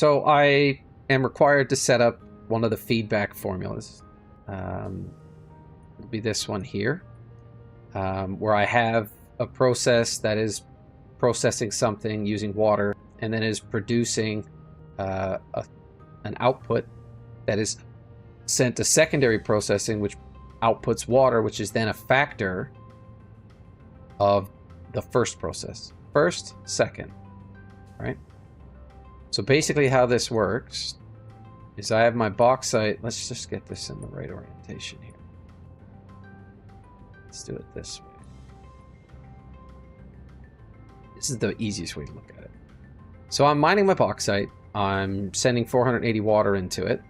So I am required to set up one of the feedback formulas. It'll be this one here, where I have a process that is processing something using water and then is producing an output that is sent to secondary processing, which outputs water, which is then a factor of the first process. First, second, right? So basically how this works is I have my bauxite. Let's just get this in the right orientation here. Let's do it this way. This is the easiest way to look at it. So I'm mining my bauxite. I'm sending 480 water into it,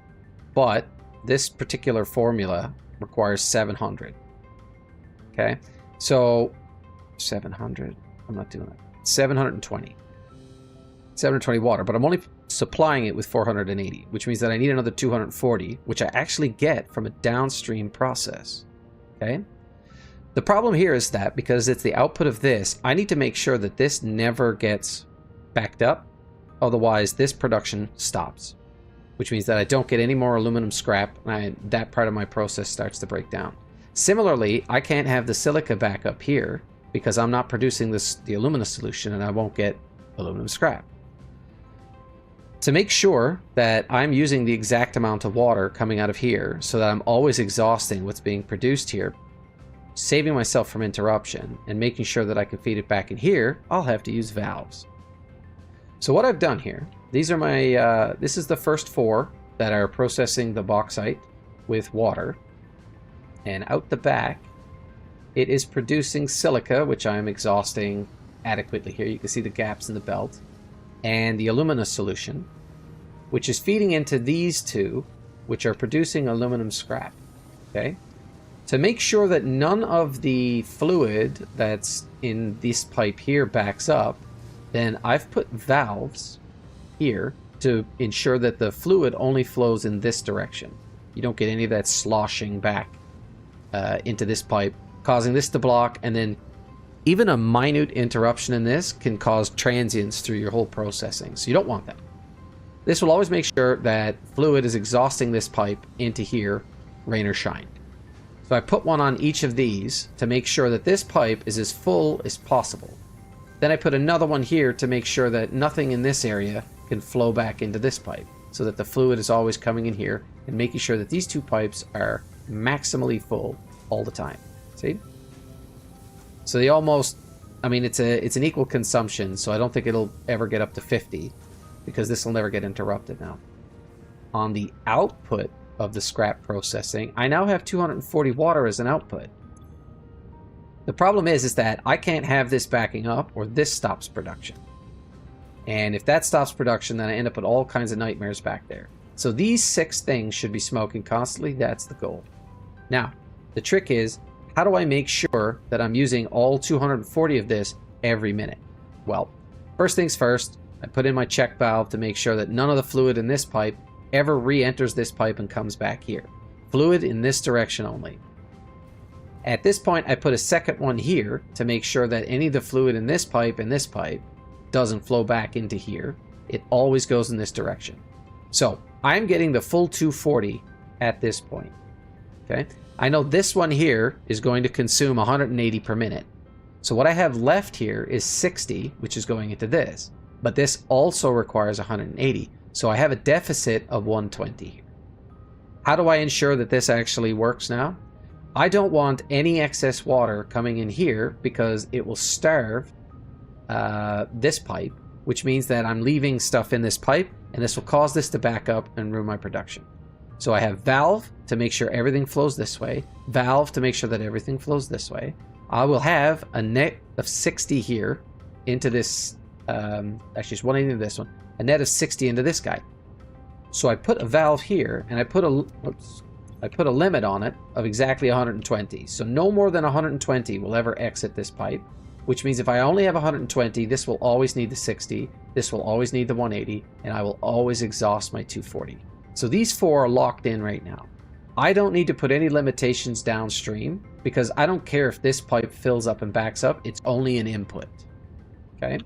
but this particular formula requires 700. Okay, so 700. I'm not doing it. 720. 720 water, but I'm only supplying it with 480, which means that I need another 240, which I actually get from a downstream process. Okay. The problem here is that because it's the output of this, I need to make sure that this never gets backed up. Otherwise, this production stops, which means that I don't get any more aluminum scrap, and that part of my process starts to break down. Similarly, I can't have the silica back up here because I'm not producing the alumina solution, and I won't get aluminum scrap. To make sure that I'm using the exact amount of water coming out of here so that I'm always exhausting what's being produced here, saving myself from interruption and making sure that I can feed it back in here, I'll have to use valves. So what I've done here, these are my, this is the first 4 that are processing the bauxite with water. And out the back, it is producing silica, which I'm exhausting adequately here. You can see the gaps in the belt. And the alumina solution, which is feeding into these 2, which are producing aluminum scrap. Okay? To make sure that none of the fluid that's in this pipe here backs up, then I've put valves here to ensure that the fluid only flows in this direction. You don't get any of that sloshing back into this pipe, causing this to block, and then even a minute interruption in this can cause transients through your whole processing. So you don't want that. This will always make sure that fluid is exhausting this pipe into here, rain or shine. So I put one on each of these to make sure that this pipe is as full as possible. Then I put another one here to make sure that nothing in this area can flow back into this pipe, so that the fluid is always coming in here and making sure that these 2 pipes are maximally full all the time. See? So they almost, I mean, it's an equal consumption, so I don't think it'll ever get up to 50 because this will never get interrupted now. On the output of the scrap processing, I now have 240 water as an output. The problem is that I can't have this backing up or this stops production. And if that stops production, then I end up with all kinds of nightmares back there. So these 6 things should be smoking constantly. That's the goal. Now, the trick is, how do I make sure that I'm using all 240 of this every minute? Well, first things first, I put in my check valve to make sure that none of the fluid in this pipe ever re-enters this pipe and comes back here. Fluid in this direction only. At this point, I put a second one here to make sure that any of the fluid in this pipe and this pipe doesn't flow back into here. It always goes in this direction. So I'm getting the full 240 at this point. Okay, I know this one here is going to consume 180 per minute. So what I have left here is 60, which is going into this. But this also requires 180. So I have a deficit of 120 here. How do I ensure that this actually works now? I don't want any excess water coming in here because it will starve this pipe, which means that I'm leaving stuff in this pipe, and this will cause this to back up and ruin my production. So I have valve to make sure everything flows this way, valve to make sure that everything flows this way. I will have a net of 60 here into this, actually it's 180 into this one, a net of 60 into this guy. So I put a valve here, and I put a limit on it of exactly 120. So no more than 120 will ever exit this pipe, which means if I only have 120, this will always need the 60, this will always need the 180, and I will always exhaust my 240. So these 4 are locked in right now. I don't need to put any limitations downstream because I don't care if this pipe fills up and backs up, it's only an input. Okay?